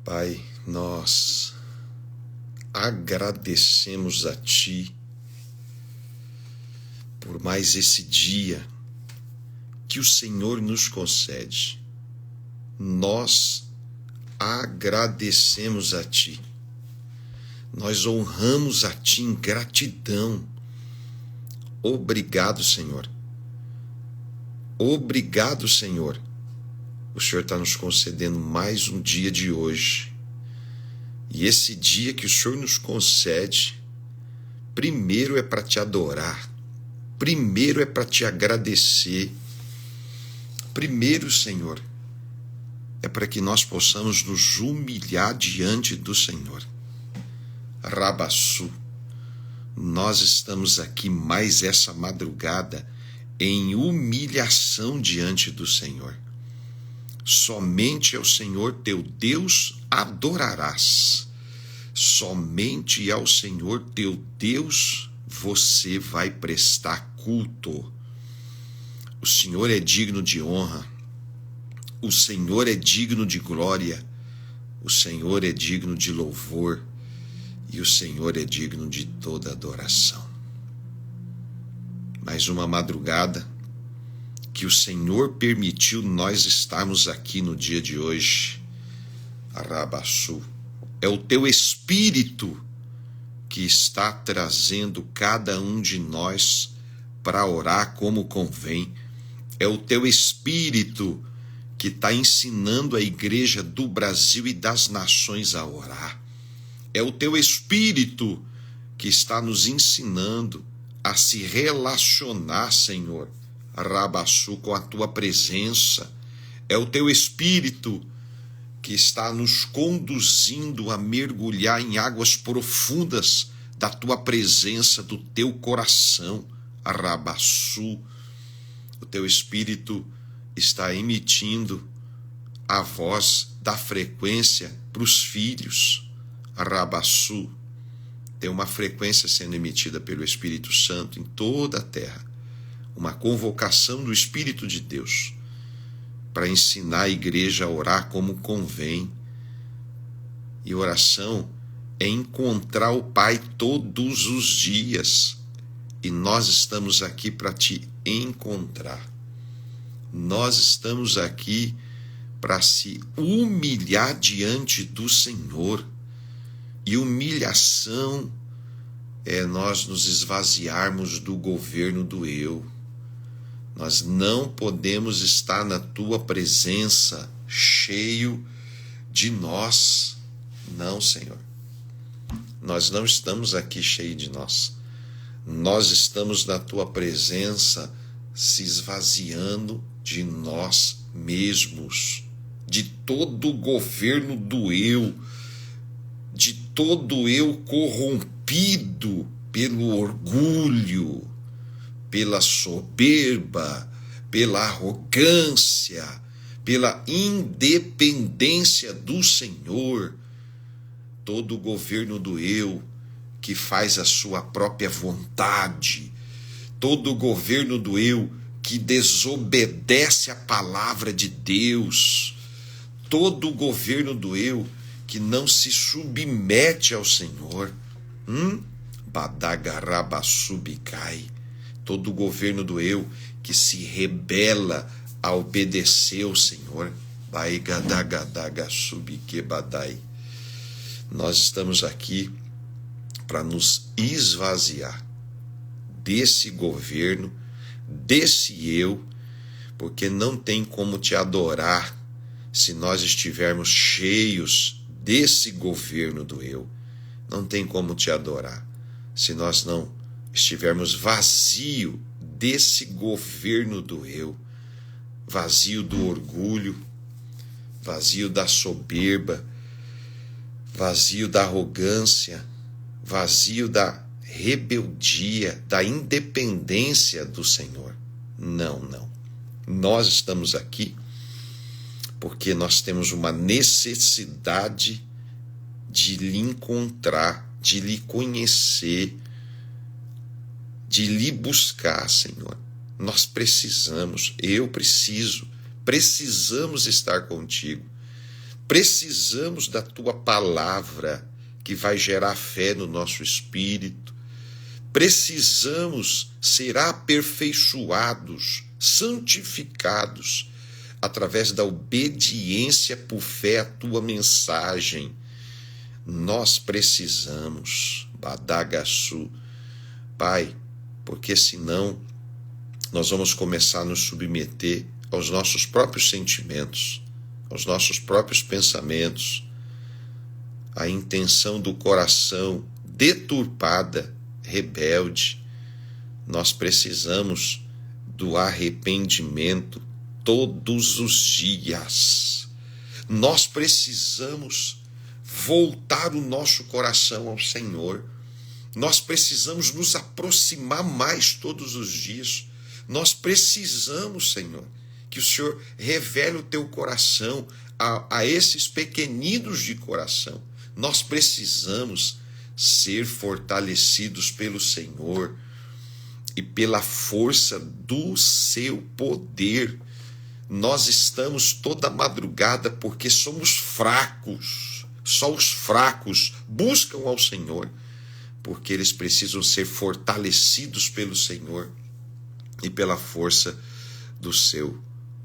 Pai, nós agradecemos a Ti por mais esse dia que o Senhor nos concede. Nós agradecemos a Ti. Nós honramos a Ti em gratidão. Obrigado, Senhor. Obrigado, Senhor. O Senhor está nos concedendo mais um dia de hoje. E esse dia que o Senhor nos concede, primeiro é para Te adorar. Primeiro é para Te agradecer. Primeiro, Senhor, é para que nós possamos nos humilhar diante do Senhor. Rabassu, nós estamos aqui mais essa madrugada em humilhação diante do Senhor. Somente ao Senhor teu Deus adorarás. Somente ao Senhor teu Deus você vai prestar culto. O Senhor é digno de honra. O Senhor é digno de glória. O Senhor é digno de louvor. E o Senhor é digno de toda adoração. Mais uma madrugada que o Senhor permitiu nós estarmos aqui no dia de hoje. Arabassu, é o teu Espírito que está trazendo cada um de nós para orar como convém. É o teu Espírito que está ensinando a igreja do Brasil e das nações a orar. É o teu Espírito que está nos ensinando a se relacionar, Senhor, Rabassu, com a tua presença. É o teu Espírito que está nos conduzindo a mergulhar em águas profundas da tua presença, do teu coração, Rabassu. O teu Espírito está emitindo a voz da frequência para os filhos, Rabassu. Tem uma frequência sendo emitida pelo Espírito Santo em toda a terra. Uma convocação do Espírito de Deus para ensinar a igreja a orar como convém. E oração é encontrar o Pai todos os dias. E nós estamos aqui para te encontrar. Nós estamos aqui para se humilhar diante do Senhor. E humilhação é nós nos esvaziarmos do governo do eu. Nós não podemos estar na tua presença cheio de nós. Não, Senhor. Nós não estamos aqui cheio de nós. Nós estamos na tua presença se esvaziando de nós mesmos, de todo o governo do eu, de todo eu corrompido pelo orgulho, pela soberba, pela arrogância, pela independência do Senhor, todo o governo do eu que faz a sua própria vontade, todo o governo do eu que desobedece a palavra de Deus, todo o governo do eu que não se submete ao Senhor, Badagarabasubicai, todo o governo do eu que se rebela a obedecer ao Senhor, Baigadagadagasubikebadai. Nós estamos aqui para nos esvaziar desse governo, desse eu, porque não tem como te adorar se nós estivermos cheios desse governo do eu. Não tem como te adorar se nós não estivermos vazio desse governo do eu, vazio do orgulho, vazio da soberba, vazio da arrogância, vazio da rebeldia, da independência do Senhor. Não, não. Nós estamos aqui porque nós temos uma necessidade de lhe encontrar, de lhe conhecer, de lhe buscar, Senhor. Nós precisamos, precisamos estar contigo. Precisamos da tua palavra, que vai gerar fé no nosso espírito. Precisamos ser aperfeiçoados, santificados, através da obediência por fé à tua mensagem. Nós precisamos, Badagaçu, Pai, porque senão nós vamos começar a nos submeter aos nossos próprios sentimentos, aos nossos próprios pensamentos, à intenção do coração deturpada, rebelde. Nós precisamos do arrependimento todos os dias. Nós precisamos voltar o nosso coração ao Senhor. Nós precisamos nos aproximar mais todos os dias. Nós precisamos, Senhor, que o Senhor revele o teu coração a esses pequeninos de coração. Nós precisamos ser fortalecidos pelo Senhor e pela força do seu poder. Nós estamos toda madrugada porque somos fracos. Só os fracos buscam ao Senhor, porque eles precisam ser fortalecidos pelo Senhor e pela força do seu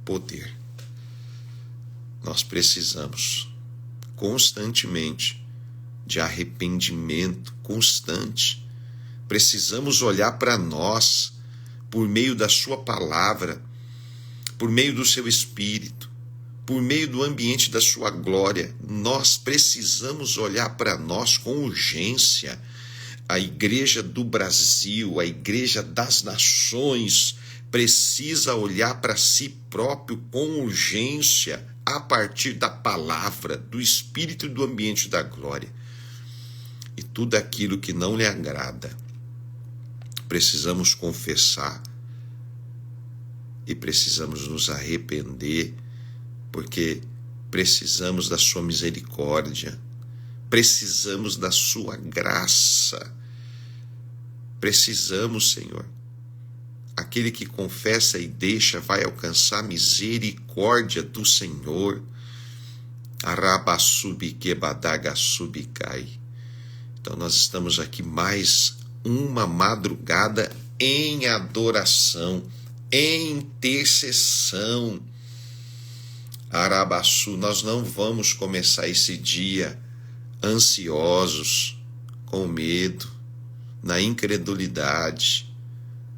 poder. Nós precisamos constantemente de arrependimento constante. Precisamos olhar para nós por meio da sua palavra, por meio do seu Espírito, por meio do ambiente da sua glória. Nós precisamos olhar para nós com urgência. A igreja do Brasil, a igreja das nações, precisa olhar para si próprio com urgência, a partir da palavra, do Espírito e do ambiente da glória. E tudo aquilo que não lhe agrada, precisamos confessar e precisamos nos arrepender, porque precisamos da sua misericórdia, precisamos da sua graça, precisamos, Senhor. Aquele que confessa e deixa vai alcançar a misericórdia do Senhor. Arabassubikebadagasubikai. Então nós estamos aqui mais uma madrugada em adoração, em intercessão. Arabaçu, nós não vamos começar esse dia ansiosos, com medo, na incredulidade,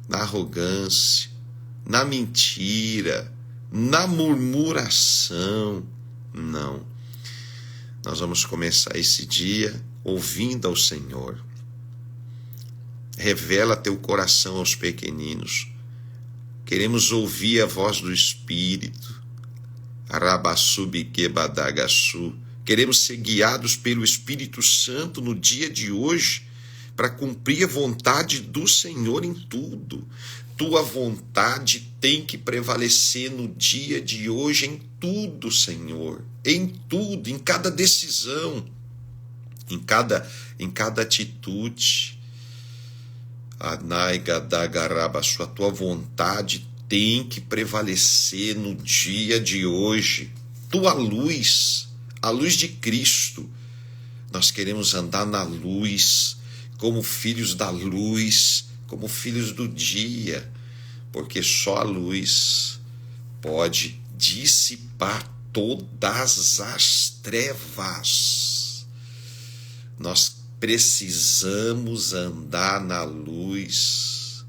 na arrogância, na mentira, na murmuração. Não. Nós vamos começar esse dia ouvindo ao Senhor. Revela teu coração aos pequeninos. Queremos ouvir a voz do Espírito. Arabassubikebadagaçu. Queremos ser guiados pelo Espírito Santo no dia de hoje, para cumprir a vontade do Senhor em tudo. Tua vontade tem que prevalecer no dia de hoje em tudo, Senhor. Em tudo, em cada decisão, em cada atitude. Anaigadagarabaçu, a tua vontade tem que prevalecer no dia de hoje. Tua luz, a luz de Cristo. Nós queremos andar na luz, como filhos da luz, como filhos do dia, porque só a luz pode dissipar todas as trevas. Nós precisamos andar na luz.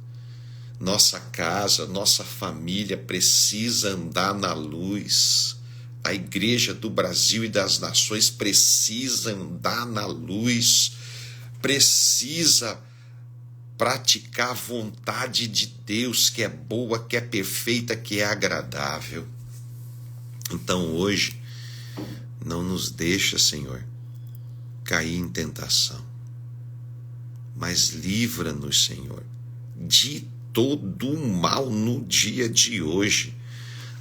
Nossa casa, nossa família precisa andar na luz. A igreja do Brasil e das nações precisa andar na luz. Precisa praticar a vontade de Deus, que é boa, que é perfeita, que é agradável. Então hoje, não nos deixa, Senhor, cair em tentação, mas livra-nos, Senhor, de todo o mal no dia de hoje.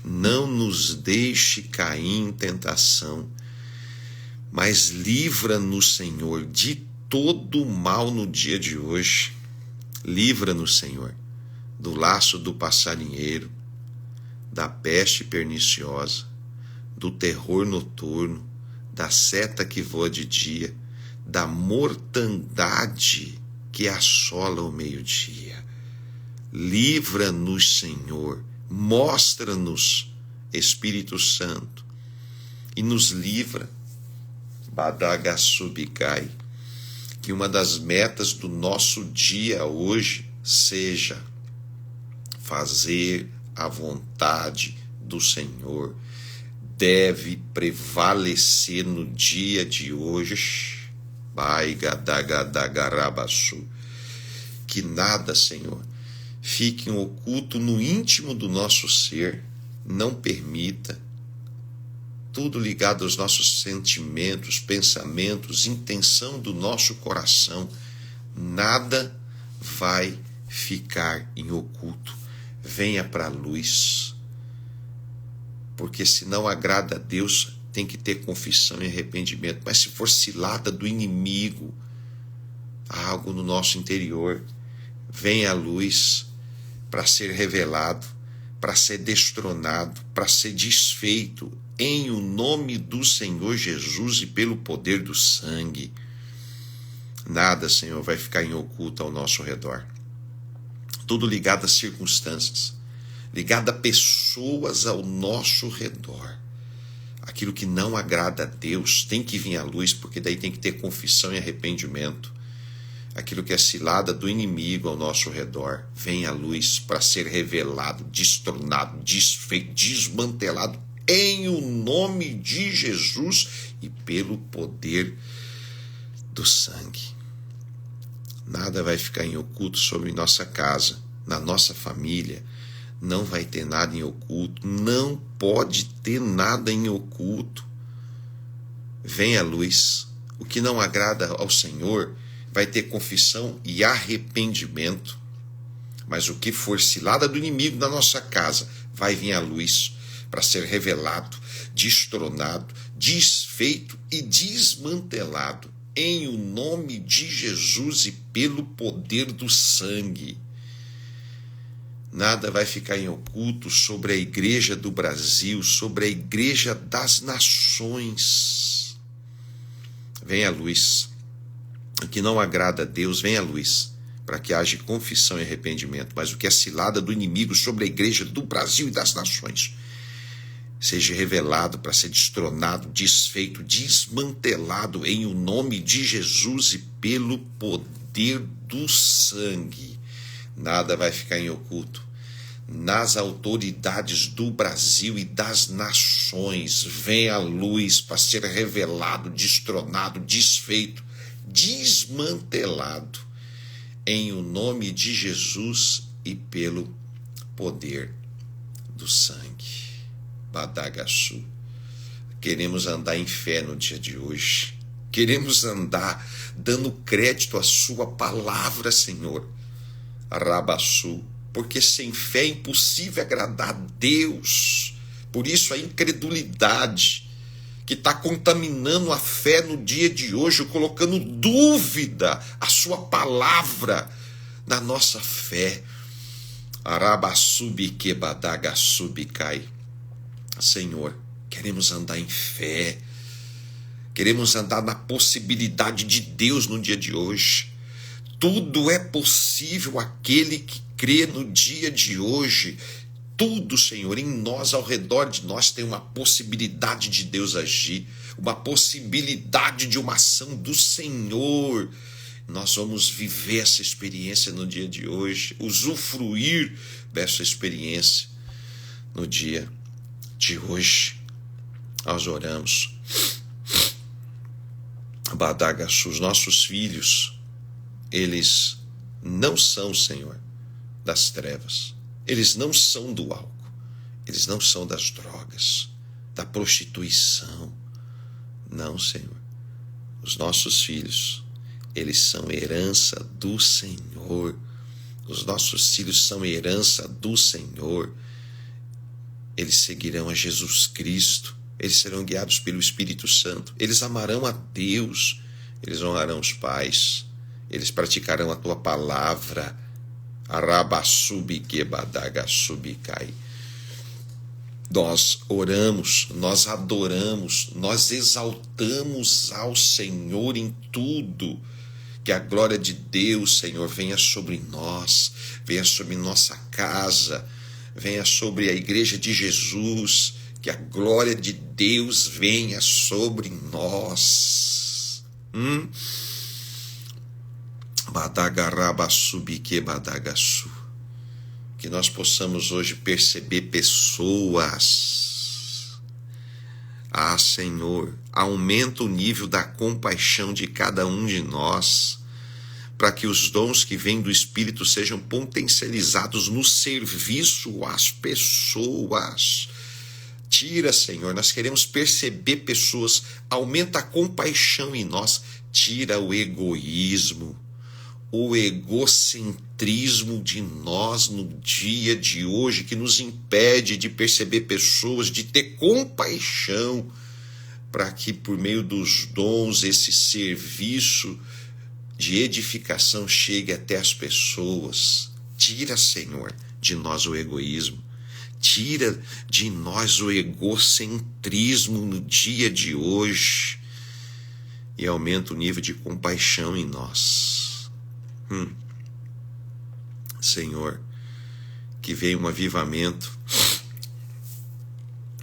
Não nos deixe cair em tentação, mas livra-nos, Senhor, de todo o mal no dia de hoje. Livra-nos, Senhor, do laço do passarinheiro, da peste perniciosa, do terror noturno, da seta que voa de dia, da mortandade que assola o meio-dia. Livra-nos, Senhor, mostra-nos, Espírito Santo, e nos livra, Badagasubikai, que uma das metas do nosso dia hoje seja fazer a vontade do Senhor. Deve prevalecer no dia de hoje. Que nada, Senhor, fique oculto no íntimo do nosso ser. Não permita. Tudo ligado aos nossos sentimentos, pensamentos, intenção do nosso coração. Nada vai ficar em oculto. Venha para a luz. Porque se não agrada a Deus, tem que ter confissão e arrependimento. Mas se for cilada do inimigo, há algo no nosso interior, venha à luz para ser revelado, para ser destronado, para ser desfeito, em o nome do Senhor Jesus e pelo poder do sangue. Nada, Senhor, vai ficar em oculto ao nosso redor. Tudo ligado às circunstâncias, ligado a pessoas ao nosso redor. Aquilo que não agrada a Deus tem que vir à luz, porque daí tem que ter confissão e arrependimento. Aquilo que é cilada do inimigo ao nosso redor, vem à luz para ser revelado, destronado, desfeito, desmantelado, em o nome de Jesus e pelo poder do sangue. Nada vai ficar em oculto sobre nossa casa, na nossa família. Não vai ter nada em oculto, não pode ter nada em oculto. Vem à luz. O que não agrada ao Senhor vai ter confissão e arrependimento. Mas o que for cilada do inimigo na nossa casa vai vir à luz para ser revelado, destronado, desfeito e desmantelado em o nome de Jesus e pelo poder do sangue. Nada vai ficar em oculto sobre a igreja do Brasil, sobre a igreja das nações. Vem à luz. O que não agrada a Deus, vem à luz, para que haja confissão e arrependimento. Mas o que é cilada do inimigo sobre a igreja do Brasil e das nações, seja revelado para ser destronado, desfeito, desmantelado em o nome de Jesus e pelo poder do sangue. Nada vai ficar em oculto. Nas autoridades do Brasil e das nações, vem a luz para ser revelado, destronado, desfeito, desmantelado em o nome de Jesus e pelo poder do sangue. Badagaçu. Queremos andar em fé no dia de hoje. Queremos andar dando crédito à sua palavra, Senhor. Arabaçu. Porque sem fé é impossível agradar a Deus. Por isso a incredulidade que está contaminando a fé no dia de hoje, colocando dúvida a sua palavra na nossa fé. Arabaçubiquebadagasubikai. Senhor, queremos andar em fé, queremos andar na possibilidade de Deus no dia de hoje. Tudo é possível àquele que crê no dia de hoje. Tudo, Senhor, em nós, ao redor de nós, tem uma possibilidade de Deus agir, uma possibilidade de uma ação do Senhor. Nós vamos viver essa experiência no dia de hoje, usufruir dessa experiência no dia de hoje. Nós oramos. Badagaçu, os nossos filhos, eles não são, Senhor, das trevas. Eles não são do álcool. Eles não são das drogas, da prostituição. Não, Senhor. Os nossos filhos, eles são herança do Senhor. Os nossos filhos são herança do Senhor. Eles seguirão a Jesus Cristo. Eles serão guiados pelo Espírito Santo. Eles amarão a Deus. Eles honrarão os pais. Eles praticarão a tua palavra. Arabaçubiquebadagasubikai. Nós oramos, nós adoramos, nós exaltamos ao Senhor em tudo. Que a glória de Deus, Senhor, venha sobre nós, venha sobre nossa casa, venha sobre a igreja de Jesus. Que a glória de Deus venha sobre nós. Badagarabasubique badagasu. Que nós possamos hoje perceber pessoas. Ah, Senhor, aumenta o nível da compaixão de cada um de nós, para que os dons que vêm do Espírito sejam potencializados no serviço às pessoas. Tira, Senhor, nós queremos perceber pessoas, aumenta a compaixão em nós, tira o egoísmo, o egocentrismo de nós no dia de hoje, que nos impede de perceber pessoas, de ter compaixão, para que por meio dos dons esse serviço de edificação chegue até as pessoas. Tira, Senhor, de nós o egoísmo, tira de nós o egocentrismo no dia de hoje e aumenta o nível de compaixão em nós. Senhor, que venha um avivamento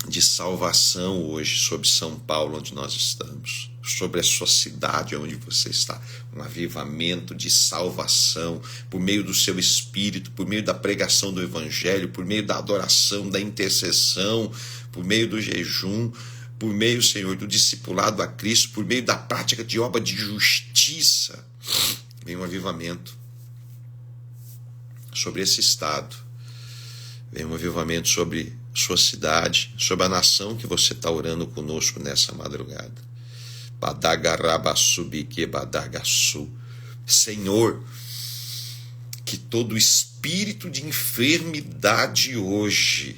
de salvação hoje sobre São Paulo, onde nós estamos, sobre a sua cidade, onde você está, um avivamento de salvação por meio do seu Espírito, por meio da pregação do Evangelho, por meio da adoração, da intercessão, por meio do jejum, por meio, Senhor, do discipulado a Cristo, por meio da prática de obra de justiça. Vem um avivamento sobre esse estado, vem um avivamento sobre sua cidade, sobre a nação que você está orando conosco nessa madrugada. Badagarabasubique badagasu. Senhor, que todo espírito de enfermidade hoje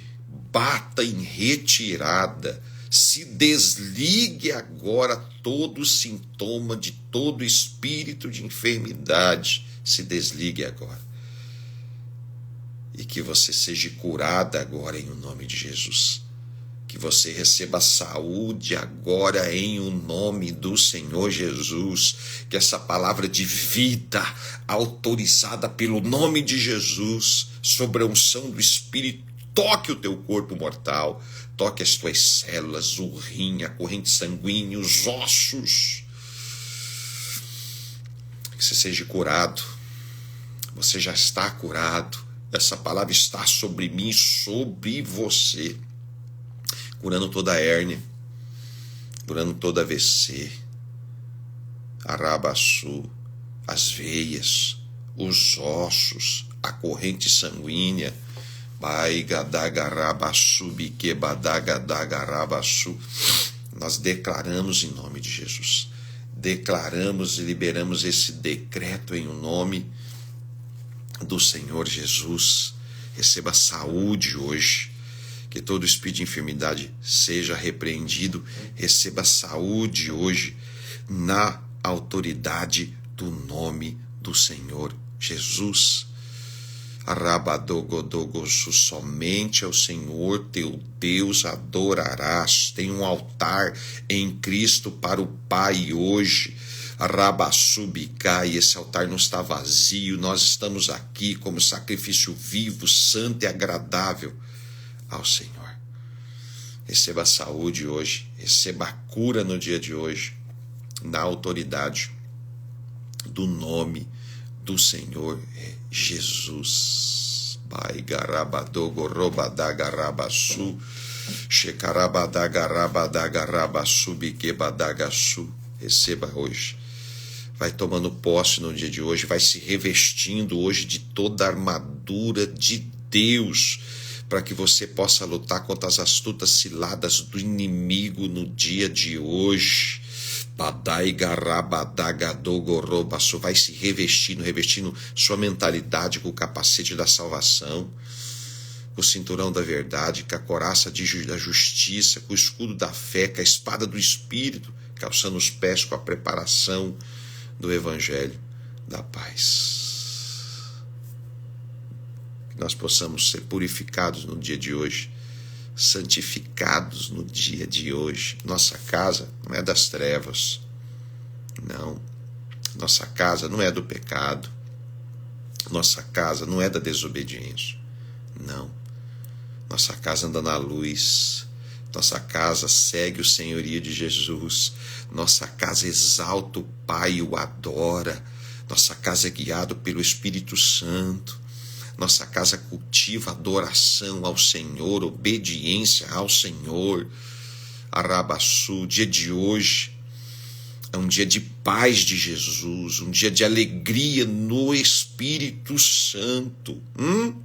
bata em retirada, se desligue agora todo sintoma de todo espírito de enfermidade, se desligue agora. E que você seja curada agora em o nome de Jesus. Que você receba saúde agora em o nome do Senhor Jesus. Que essa palavra de vida, autorizada pelo nome de Jesus, sobre a unção do Espírito, toque o teu corpo mortal, toque as tuas células, o rim, a corrente sanguínea, os ossos. Que você seja curado. Você já está curado. Essa palavra está sobre mim, sobre você, curando toda a hérnia, curando toda AVC, arabaçu, as veias, os ossos, a corrente sanguínea, nós declaramos em nome de Jesus, declaramos e liberamos esse decreto em nome do Senhor Jesus. Receba saúde hoje, que todo espírito de enfermidade seja repreendido. Receba saúde hoje na autoridade do nome do Senhor Jesus. Arabadogodogosu, somente ao Senhor teu Deus adorarás. Tem um altar em Cristo para o Pai hoje. Rabasubicai, esse altar não está vazio, nós estamos aqui como sacrifício vivo, santo e agradável ao Senhor. Receba a saúde hoje, receba a cura no dia de hoje, na autoridade do nome do Senhor Jesus. Bai garabadogo robadagarabasu, shekarabadagarabadagarabasubiquebadagasu. Receba hoje. Vai tomando posse no dia de hoje, vai se revestindo hoje de toda a armadura de Deus, para que você possa lutar contra as astutas ciladas do inimigo no dia de hoje. Vai se revestindo sua mentalidade com o capacete da salvação, com o cinturão da verdade, com a couraça da justiça, com o escudo da fé, com a espada do Espírito, calçando os pés com a preparação do Evangelho da paz. Que nós possamos ser purificados no dia de hoje, santificados no dia de hoje. Nossa casa não é das trevas, não. Nossa casa não é do pecado. Nossa casa não é da desobediência, não. Nossa casa anda na luz. Nossa casa segue o senhorio de Jesus. Nossa casa exalta o Pai e o adora. Nossa casa é guiada pelo Espírito Santo. Nossa casa cultiva adoração ao Senhor, obediência ao Senhor. Arabaçu, dia de hoje é um dia de paz de Jesus, um dia de alegria no Espírito Santo.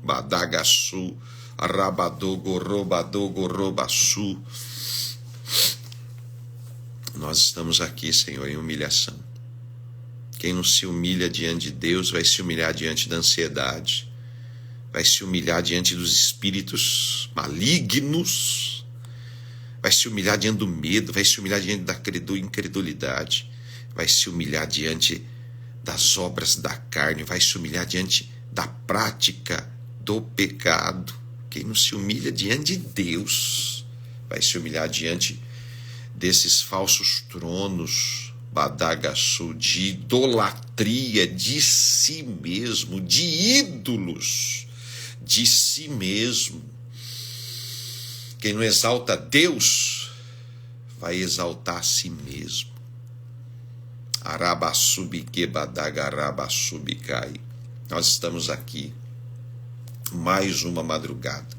Badagaçu, arabadogorobadogorobaçu. Nós estamos aqui, Senhor, em humilhação. Quem não se humilha diante de Deus vai se humilhar diante da ansiedade, vai se humilhar diante dos espíritos malignos, vai se humilhar diante do medo, vai se humilhar diante da incredulidade, vai se humilhar diante das obras da carne, vai se humilhar diante da prática do pecado. Quem não se humilha diante de Deus vai se humilhar diante desses falsos tronos, badagaçu, de idolatria de si mesmo, de ídolos de si mesmo. Quem não exalta Deus vai exaltar a si mesmo. Arabassubique badagarabassubikai. Nós estamos aqui mais uma madrugada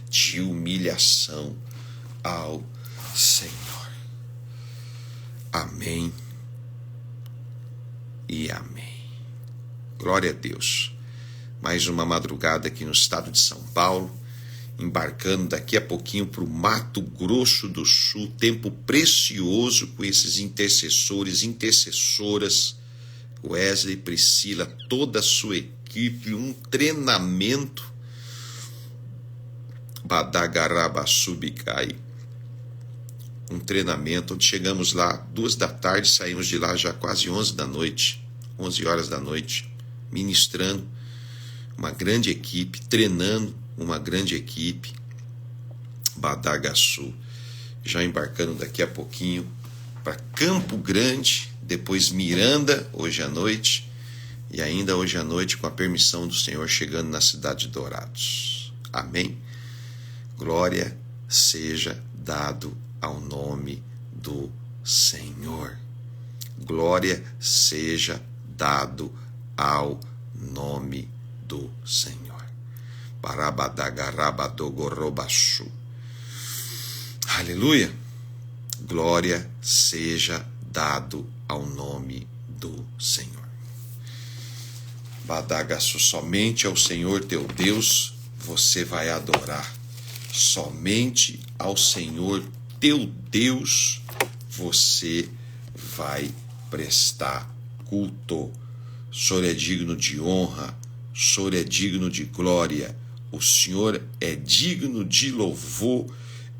de humilhação ao Senhor. Amém e amém. Glória a Deus. Mais uma madrugada aqui no estado de São Paulo, embarcando daqui a pouquinho para o Mato Grosso do Sul, tempo precioso com esses intercessores, intercessoras, Wesley, Priscila, toda a sua equipe, um treinamento, Badagarabassubikai, um treinamento onde chegamos lá 2 da tarde, saímos de lá já quase 11 horas da noite, ministrando uma grande equipe, treinando uma grande equipe, Badagaçu, já embarcando daqui a pouquinho para Campo Grande, depois Miranda, hoje à noite, e ainda hoje à noite, com a permissão do Senhor, chegando na cidade de Dourados. Amém? Glória seja dado ao nome do Senhor. Glória seja dado ao nome do Senhor. Barabadagarabadogorobaxu. Aleluia. Glória seja dado ao nome do Senhor. Badagaçu, somente ao Senhor teu Deus você vai adorar. Somente ao Senhor teu Deus você vai prestar culto. O Senhor é digno de honra, o Senhor é digno de glória, o Senhor é digno de louvor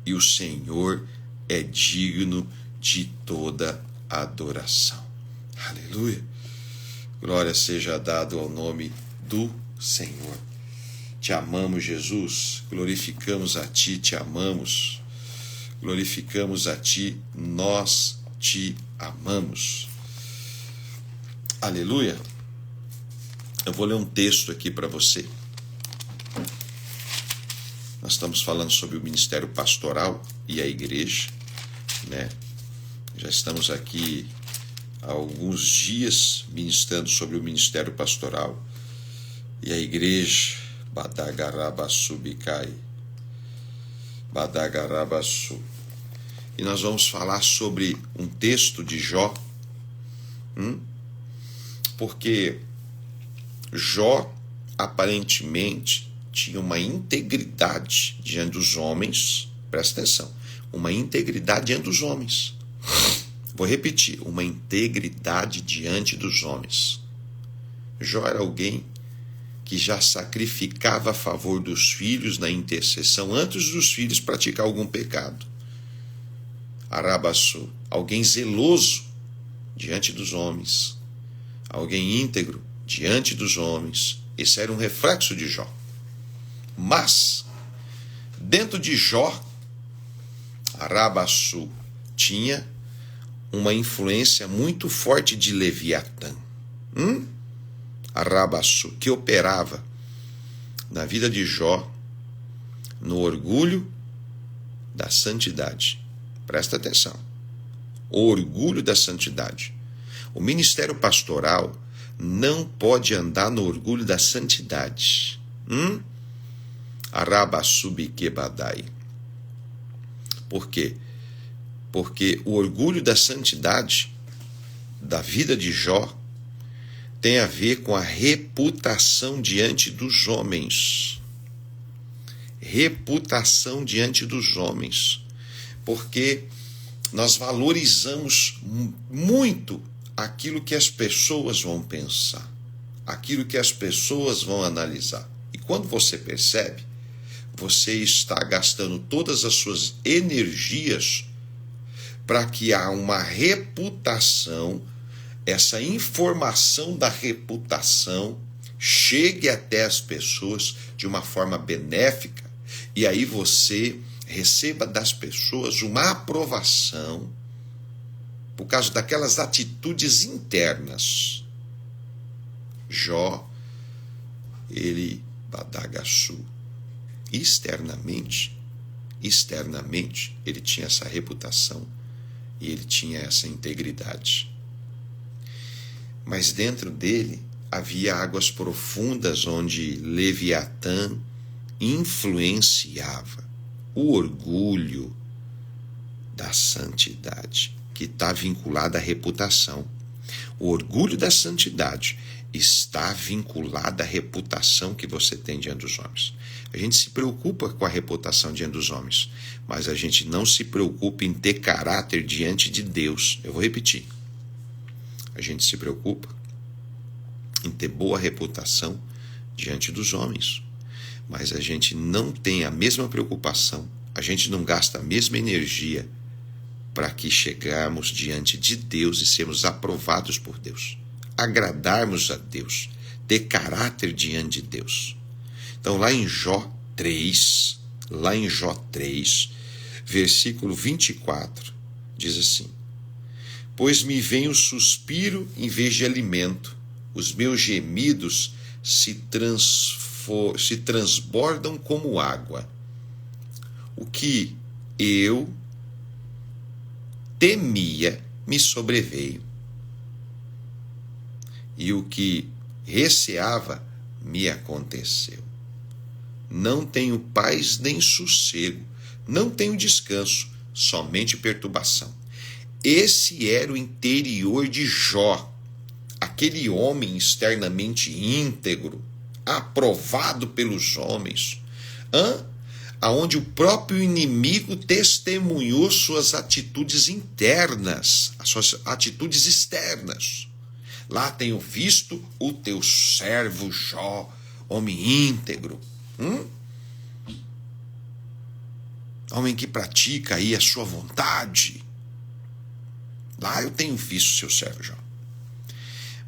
e o Senhor é digno de toda adoração. Aleluia. Glória seja dado ao nome do Senhor. Te amamos, Jesus, glorificamos a Ti, te amamos, glorificamos a Ti, nós te amamos. Aleluia. Eu vou ler um texto aqui para você. Nós estamos falando sobre o ministério pastoral e a igreja, né? Já estamos aqui há alguns dias ministrando sobre o ministério pastoral e a igreja. Badagarabassubikai, Badagarabassu. E nós vamos falar sobre um texto de Jó, porque Jó aparentemente tinha uma integridade diante dos homens, presta atenção, uma integridade diante dos homens. Vou repetir, uma integridade diante dos homens. Jó era alguém que já sacrificava a favor dos filhos na intercessão antes dos filhos praticar algum pecado. Arabaçu, alguém zeloso diante dos homens, alguém íntegro diante dos homens. Esse era um reflexo de Jó. Mas, dentro de Jó, Arabaçu tinha uma influência muito forte de Leviatã. Arabaçu, que operava na vida de Jó, no orgulho da santidade. Presta atenção. O orgulho da santidade. O ministério pastoral não pode andar no orgulho da santidade. Arabaçubiquebadai. Por quê? Porque o orgulho da santidade da vida de Jó tem a ver com a reputação diante dos homens. Reputação diante dos homens. Porque nós valorizamos muito aquilo que as pessoas vão pensar, aquilo que as pessoas vão analisar. E quando você percebe, você está gastando todas as suas energias para que há uma reputação, essa informação da reputação chegue até as pessoas de uma forma benéfica, e aí você receba das pessoas uma aprovação por causa daquelas atitudes internas. Jó, ele, Badagaçu, externamente, ele tinha essa reputação e ele tinha essa integridade. Mas dentro dele havia águas profundas onde Leviatã influenciava. O orgulho da santidade, que está vinculado à reputação. O orgulho da santidade está vinculado à reputação que você tem diante dos homens. A gente se preocupa com a reputação diante dos homens, mas a gente não se preocupa em ter caráter diante de Deus. Eu vou repetir. A gente se preocupa em ter boa reputação diante dos homens, mas a gente não tem a mesma preocupação, a gente não gasta a mesma energia para que chegarmos diante de Deus e sermos aprovados por Deus, agradarmos a Deus, ter caráter diante de Deus. Então lá em Jó 3, versículo 24, diz assim: pois me vem o suspiro em vez de alimento, os meus gemidos se transbordam como água. O que eu temia me sobreveio, e o que receava me aconteceu. Não tenho paz nem sossego, não tenho descanso, somente perturbação. Esse era o interior de Jó, aquele homem externamente íntegro, aprovado pelos homens, aonde o próprio inimigo testemunhou suas atitudes internas, as suas atitudes externas. Lá tenho visto o teu servo Jó, homem íntegro, homem que pratica aí a sua vontade. Lá eu tenho visto seu servo Jó.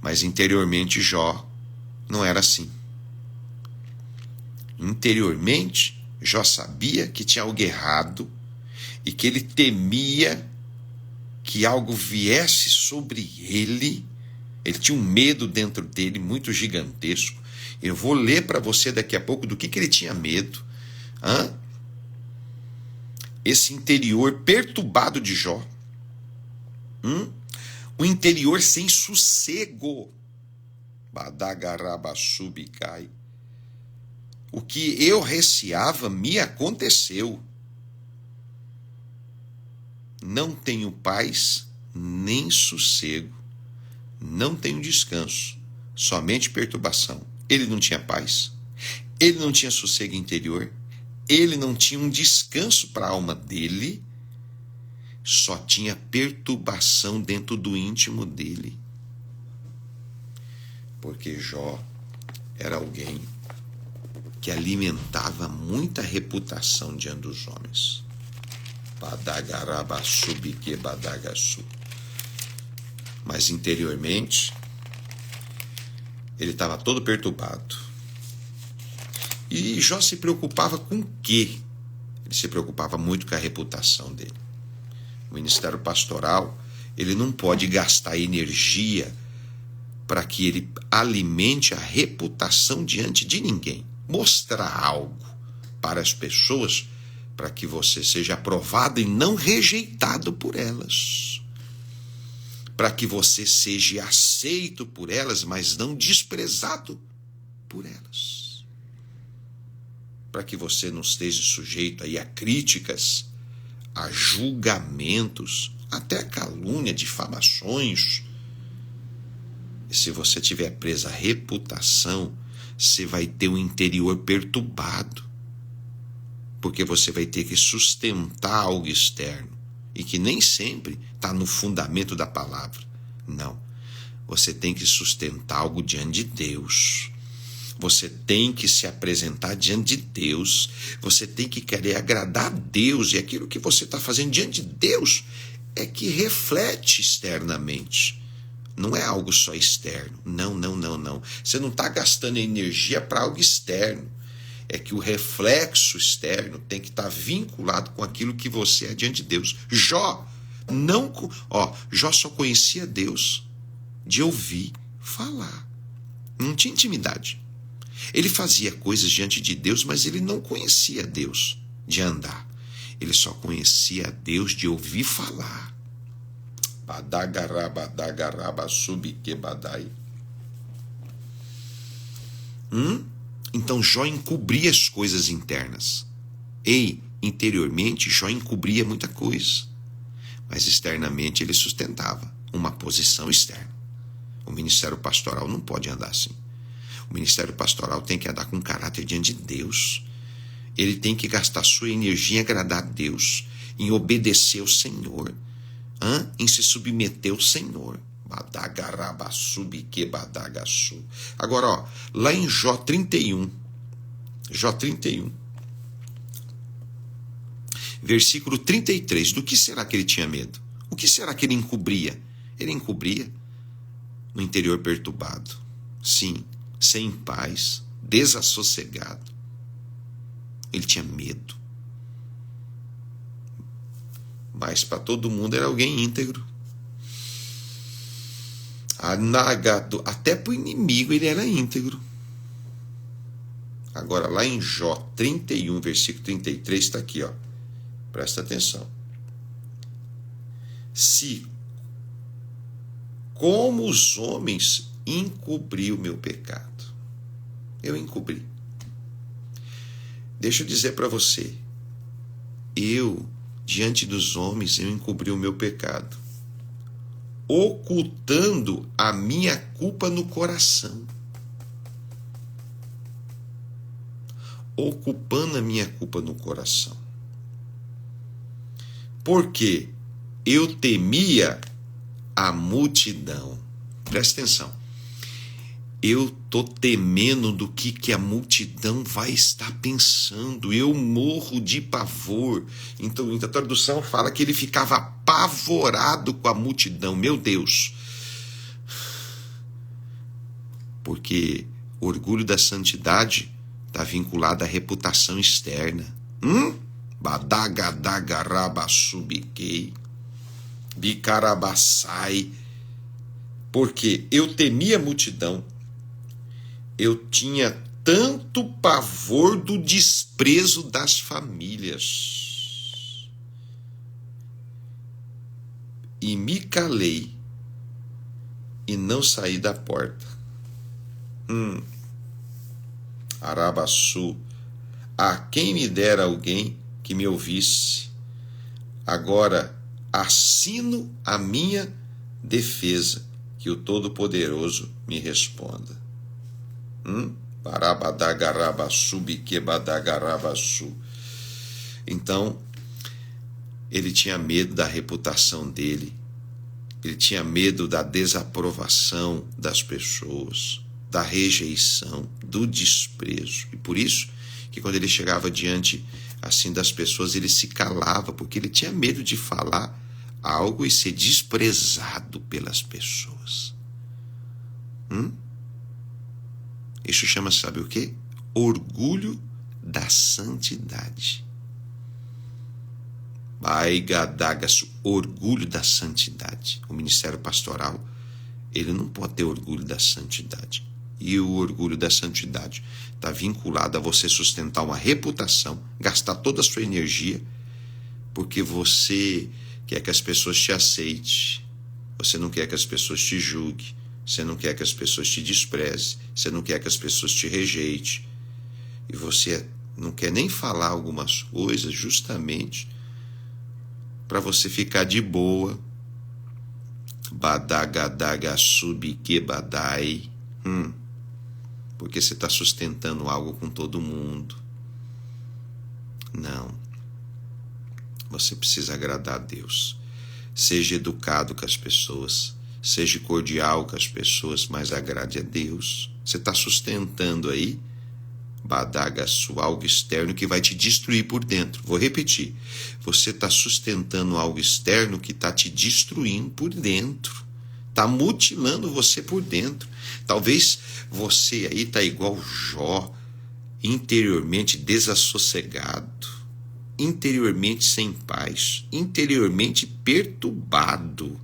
Mas interiormente Jó não era assim. Interiormente, Jó sabia que tinha algo errado e que ele temia que algo viesse sobre ele. Ele tinha um medo dentro dele muito gigantesco. Eu vou ler para você daqui a pouco do que ele tinha medo. Esse interior perturbado de Jó. O interior sem sossego. Badagarabasubicai. O que eu receava me aconteceu. Não tenho paz nem sossego. Não tenho descanso. Somente perturbação. Ele não tinha paz. Ele não tinha sossego interior. Ele não tinha um descanso para a alma dele. Só tinha perturbação dentro do íntimo dele. Porque Jó era alguém que alimentava muita reputação diante dos homens. Badagarabasubiquebadagaçu. Mas interiormente, ele estava todo perturbado. E Jó se preocupava com o quê? Ele se preocupava muito com a reputação dele. O ministério pastoral, ele não pode gastar energia para que ele alimente a reputação diante de ninguém. Mostrar algo para as pessoas para que você seja aprovado e não rejeitado por elas. Para que você seja aceito por elas, mas não desprezado por elas. Para que você não esteja sujeito aí a críticas, a julgamentos, até a calúnia, difamações. E se você tiver presa a reputação, você vai ter um interior perturbado, porque você vai ter que sustentar algo externo, e que nem sempre está no fundamento da palavra. Não, você tem que sustentar algo diante de Deus. Você tem que se apresentar diante de Deus. Você tem que querer agradar a Deus. E aquilo que você está fazendo diante de Deus é que reflete externamente. Não é algo só externo. Não. Você não está gastando energia para algo externo. É que o reflexo externo tem que estar vinculado com aquilo que você é diante de Deus. Jó só conhecia Deus de ouvir falar. Não tinha intimidade. Ele fazia coisas diante de Deus, mas ele não conhecia Deus de andar. Ele só conhecia Deus de ouvir falar. Badagaraba subquebadai. Então Jó encobria as coisas internas. Interiormente Jó encobria muita coisa. Mas externamente ele sustentava uma posição externa. O ministério pastoral não pode andar assim. O ministério pastoral tem que andar com caráter diante de Deus. Ele tem que gastar sua energia em agradar a Deus, em obedecer ao Senhor, em se submeter ao Senhor. Agora, lá em Jó 31, versículo 33, do que será que ele tinha medo? O que será que ele encobria? Ele encobria no interior perturbado. Sim, sem paz, desassossegado. Ele tinha medo. Mas para todo mundo era alguém íntegro. Até para o inimigo ele era íntegro. Agora, lá em Jó 31, versículo 33, está aqui, ó. Presta atenção. Se, como os homens, encobri o meu pecado. Eu encobri. Deixa eu dizer para você. Diante dos homens, eu encobri o meu pecado, ocultando a minha culpa no coração. Ocupando a minha culpa no coração. Porque eu temia a multidão. Presta atenção. Eu estou temendo do que a multidão vai estar pensando. Eu morro de pavor. Então, a tradução fala que ele ficava apavorado com a multidão. Meu Deus. Porque o orgulho da santidade está vinculado à reputação externa. Badagadagarabassubiquei. Bicarabassai. Porque eu temia a multidão. Eu tinha tanto pavor do desprezo das famílias. E me calei e não saí da porta. Arabaçu, a quem me dera alguém que me ouvisse. Agora assino a minha defesa, que o Todo-Poderoso me responda. Então, ele tinha medo da reputação dele, ele tinha medo da desaprovação das pessoas, da rejeição, do desprezo. E por isso que quando ele chegava diante assim das pessoas, ele se calava, porque ele tinha medo de falar algo e ser desprezado pelas pessoas. Isso chama, sabe o quê? Orgulho da santidade. Baigadagas, orgulho da santidade. O ministério pastoral, ele não pode ter orgulho da santidade. E o orgulho da santidade está vinculado a você sustentar uma reputação, gastar toda a sua energia, porque você quer que as pessoas te aceitem, você não quer que as pessoas te julguem, você não quer que as pessoas te desprezem, você não quer que as pessoas te rejeitem, e você não quer nem falar algumas coisas justamente para você ficar de boa. Badagadagasubikebadai. Porque você está sustentando algo com todo mundo. Não. Você precisa agradar a Deus. Seja educado com as pessoas. Seja cordial com as pessoas, mas agrade a Deus. Você está sustentando aí, badagasu, algo externo que vai te destruir por dentro. Vou repetir. Você está sustentando algo externo que está te destruindo por dentro. Está mutilando você por dentro. Talvez você aí está igual Jó, interiormente desassossegado, interiormente sem paz, interiormente perturbado,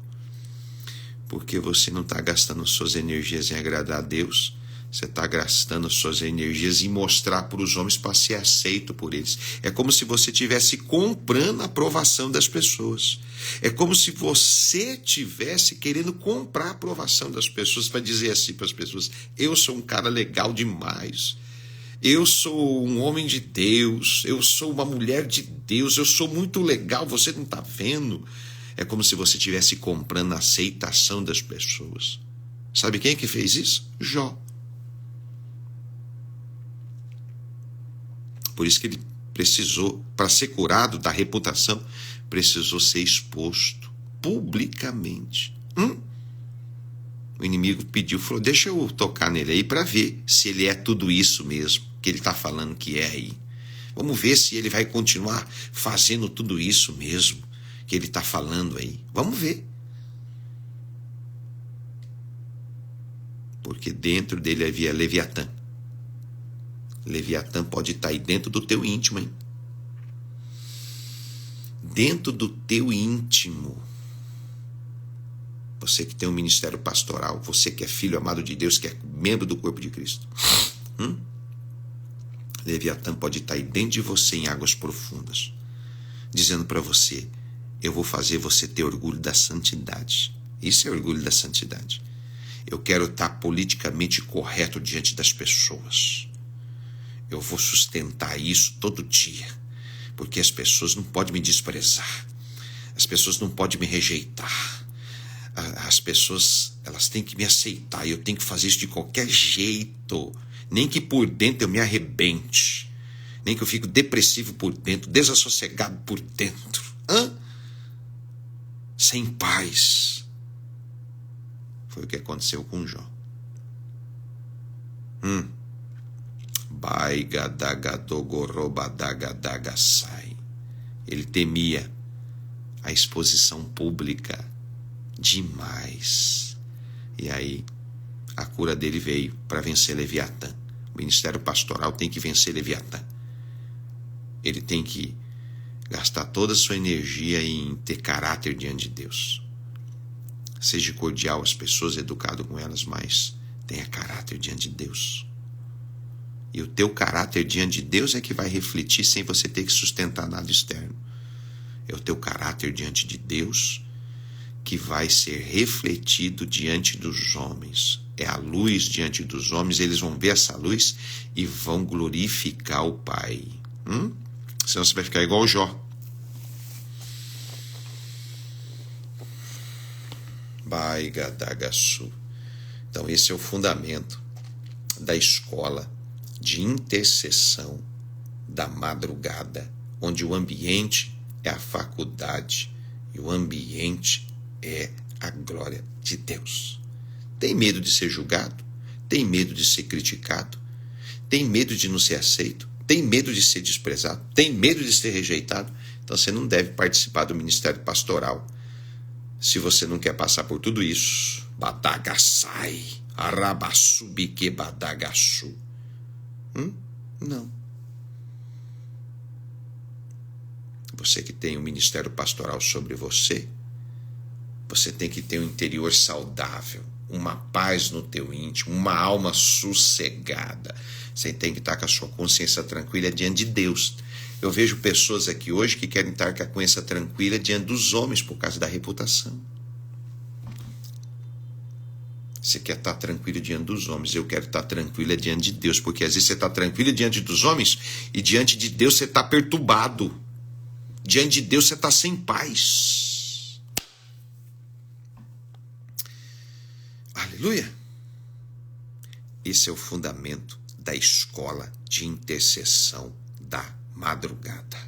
porque você não está gastando suas energias em agradar a Deus. Você está gastando suas energias em mostrar para os homens para ser aceito por eles. É como se você estivesse comprando a aprovação das pessoas. É como se você estivesse querendo comprar a aprovação das pessoas para dizer assim para as pessoas: eu sou um cara legal demais. Eu sou um homem de Deus. Eu sou uma mulher de Deus. Eu sou muito legal. Você não está vendo? É como se você estivesse comprando a aceitação das pessoas. Sabe quem é que fez isso? Jó. Por isso que ele precisou, para ser curado da reputação, precisou ser exposto publicamente. O inimigo pediu, falou: deixa eu tocar nele aí para ver se ele é tudo isso mesmo que ele está falando que é aí. Vamos ver se ele vai continuar fazendo tudo isso mesmo que ele está falando aí. Vamos ver. Porque dentro dele havia Leviatã. Leviatã pode estar aí dentro do teu íntimo, hein? Dentro do teu íntimo. Você que tem um ministério pastoral, você que é filho amado de Deus, que é membro do corpo de Cristo. Leviatã pode estar aí dentro de você em águas profundas, dizendo para você: eu vou fazer você ter orgulho da santidade. Isso é orgulho da santidade. Eu quero estar politicamente correto diante das pessoas. Eu vou sustentar isso todo dia, porque as pessoas não podem me desprezar, as pessoas não podem me rejeitar, as pessoas, elas têm que me aceitar, e eu tenho que fazer isso de qualquer jeito, nem que por dentro eu me arrebente, nem que eu fique depressivo por dentro, desassossegado por dentro, sem paz. Foi o que aconteceu com Jó. Ele temia a exposição pública demais. E aí a cura dele veio para vencer Leviatã. O ministério pastoral tem que vencer Leviatã. Ele tem que gastar toda a sua energia em ter caráter diante de Deus. Seja cordial às pessoas, educado com elas, mas tenha caráter diante de Deus. E o teu caráter diante de Deus é que vai refletir sem você ter que sustentar nada externo. É o teu caráter diante de Deus que vai ser refletido diante dos homens. É a luz diante dos homens, eles vão ver essa luz e vão glorificar o Pai. Senão você vai ficar igual o Jó. Baigadagassu. Então esse é o fundamento da escola de intercessão da madrugada, onde o ambiente é a faculdade e o ambiente é a glória de Deus. Tem medo de ser julgado? Tem medo de ser criticado? Tem medo de não ser aceito? Tem medo de ser desprezado? Tem medo de ser rejeitado? Então você não deve participar do ministério pastoral se você não quer passar por tudo isso. Badagassai, arabassubique badagassu. Não. Você que tem um ministério pastoral sobre você, você tem que ter um interior saudável, uma paz no teu íntimo, uma alma sossegada. Você tem que estar com a sua consciência tranquila diante de Deus. Eu vejo pessoas aqui hoje que querem estar com a consciência tranquila diante dos homens por causa da reputação. Você quer estar tranquilo diante dos homens, eu quero estar tranquilo diante de Deus, porque às vezes você está tranquilo diante dos homens e diante de Deus você está perturbado. Diante de Deus você está sem paz. Aleluia! Esse é o fundamento da escola de intercessão da madrugada.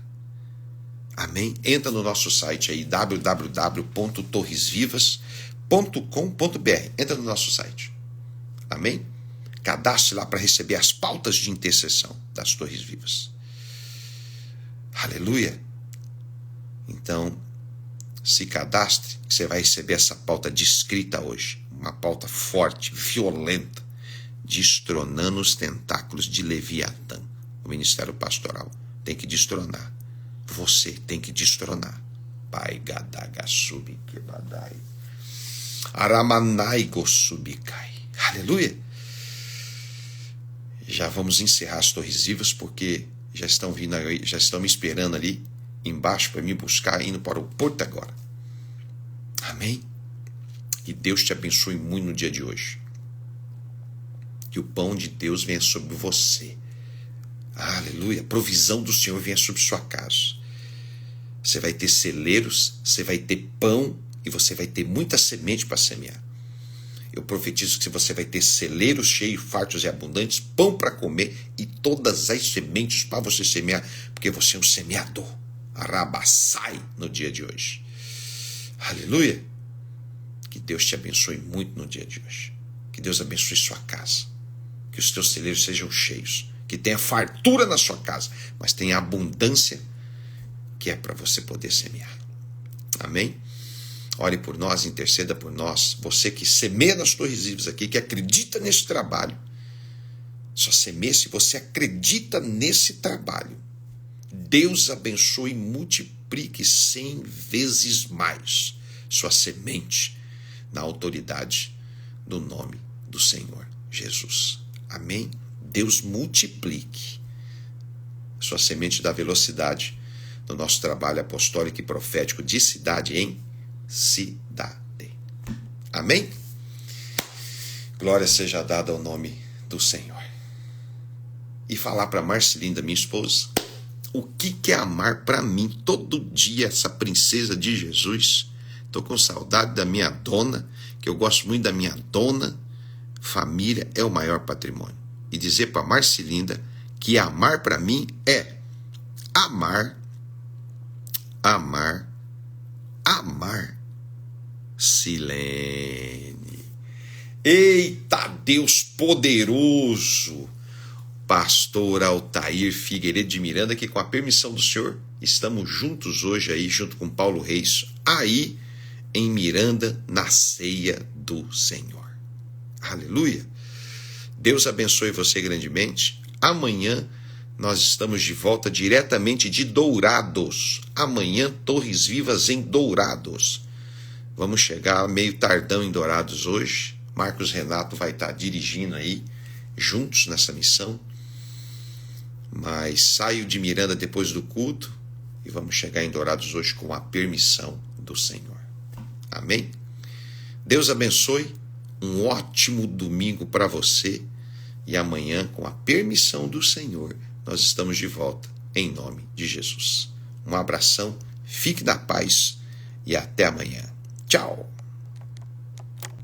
Amém? Entra no nosso site aí, www.torresvivas.com.br. Entra no nosso site. Amém? Cadastre lá para receber as pautas de intercessão das Torres Vivas. Aleluia! Então, se cadastre, você vai receber essa pauta descrita hoje. Uma pauta forte, violenta, destronando os tentáculos de Leviatã. O ministério pastoral tem que destronar. Você tem que destronar. Pai Gadagasubi Kebadai. Aramanai Gosubikai. Aleluia! Já vamos encerrar as Torres Vivas, porque já estão vindo, já estão me esperando ali embaixo para me buscar, indo para o porto agora. Amém? Que Deus te abençoe muito no dia de hoje. Que o pão de Deus venha sobre você. Aleluia. A provisão do Senhor venha sobre sua casa. Você vai ter celeiros, você vai ter pão e você vai ter muita semente para semear. Eu profetizo que você vai ter celeiros cheios, fartos e abundantes, pão para comer e todas as sementes para você semear, porque você é um semeador. Arabassai no dia de hoje. Aleluia. Que Deus te abençoe muito no dia de hoje. Que Deus abençoe sua casa. Que os teus celeiros sejam cheios. Que tenha fartura na sua casa, mas tenha abundância que é para você poder semear. Amém? Ore por nós, interceda por nós. Você que semeia nas Torres Vivas aqui, que acredita nesse trabalho. Só semeia se você acredita nesse trabalho. Deus abençoe e multiplique 100 vezes mais sua semente na autoridade do nome do Senhor Jesus. Amém? Deus multiplique sua semente da velocidade no nosso trabalho apostólico e profético de cidade em cidade. Amém? Glória seja dada ao nome do Senhor. E falar para Marcelinda, minha esposa, o que é amar para mim todo dia, essa princesa de Jesus. Estou com saudade da minha dona, que eu gosto muito da minha dona. Família é o maior patrimônio. E dizer para Marcelinda que amar para mim é amar Silene. Eita Deus poderoso! Pastor Altair Figueiredo de Miranda, que com a permissão do Senhor, estamos juntos hoje aí, junto com Paulo Reis, aí em Miranda, na ceia do Senhor. Aleluia! Deus abençoe você grandemente. Amanhã nós estamos de volta diretamente de Dourados. Amanhã, Torres Vivas em Dourados. Vamos chegar meio tardão em Dourados hoje. Marcos Renato vai estar dirigindo aí, juntos nessa missão. Mas saio de Miranda depois do culto e vamos chegar em Dourados hoje com a permissão do Senhor. Amém? Deus abençoe. Um ótimo domingo para você. E amanhã, com a permissão do Senhor, nós estamos de volta, em nome de Jesus. Um abração, fique na paz e até amanhã. Tchau!